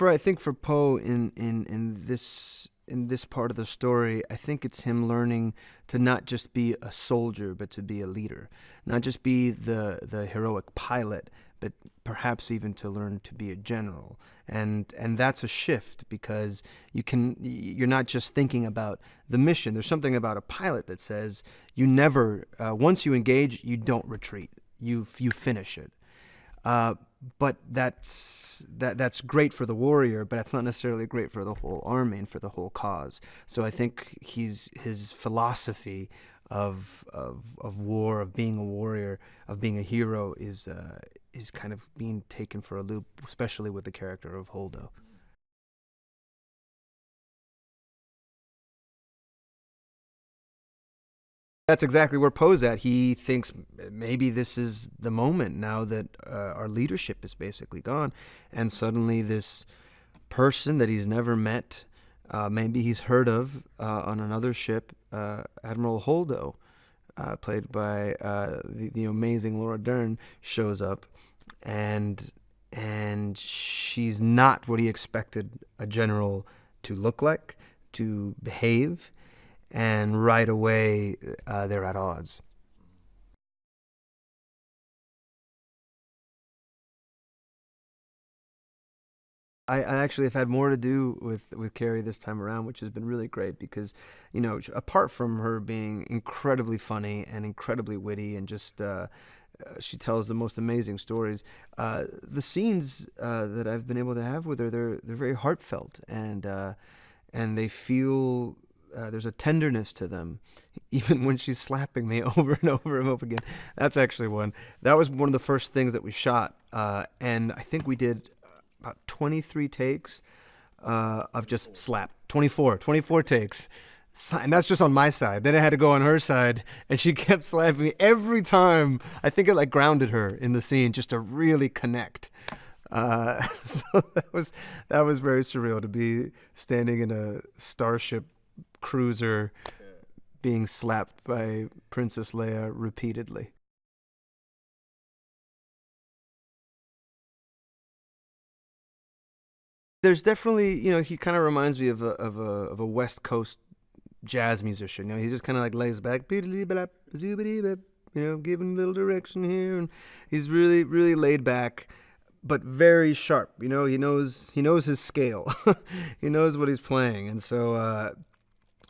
I think for Poe in this part of the story, I think it's him learning to not just be a soldier, but to be a leader, not just be the heroic pilot, but perhaps even to learn to be a general. And that's a shift because you're not just thinking about the mission. There's something about a pilot that says you never once you engage, you don't retreat. You finish it. Uh, but that's great for the warrior, but that's not necessarily great for the whole army and for the whole cause. So I think his philosophy of war, of being a warrior, of being a hero is kind of being taken for a loop, especially with the character of Holdo. That's exactly where Poe's at. He thinks maybe this is the moment now that our leadership is basically gone, and suddenly this person that he's never met, maybe he's heard of on another ship, Admiral Holdo, played by the amazing Laura Dern, shows up, and she's not what he expected a general to look like, to behave, and right away they're at odds. I actually have had more to do with Carrie this time around, which has been really great because, apart from her being incredibly funny and incredibly witty and just she tells the most amazing stories. The scenes that I've been able to have with her, they're very heartfelt and they feel there's a tenderness to them, even when she's slapping me over and over and over again. That's actually one. That was one of the first things that we shot, and I think we did about 23 takes of just slap. 24 takes. And that's just on my side. Then I had to go on her side, and she kept slapping me every time. I think it like grounded her in the scene just to really connect. So that was very surreal to be standing in a starship cruiser being slapped by Princess Leia repeatedly. There's definitely, he kind of reminds me of a West Coast jazz musician. He just kind of like lays back, giving a little direction here, and he's really, really laid back, but very sharp. He knows his scale. He knows what he's playing, and so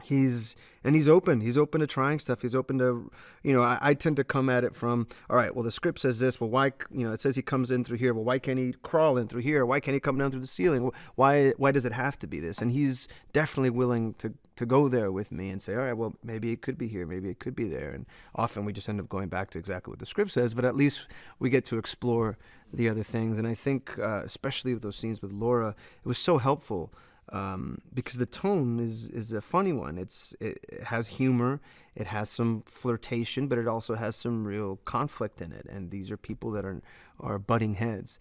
he's he's open. He's open to trying stuff. He's open to, I tend to come at it from, all right, well, the script says this. Well, why, it says he comes in through here. Well, why can't he crawl in through here? Why can't he come down through the ceiling? Why does it have to be this? And he's definitely willing to go there with me and say, all right, well, maybe it could be here. Maybe it could be there. And often we just end up going back to exactly what the script says, but at least we get to explore the other things. And I think, especially with those scenes with Laura, it was so helpful because the tone is a funny one. It has humor, it has some flirtation, but it also has some real conflict in it. And these are people that are butting heads.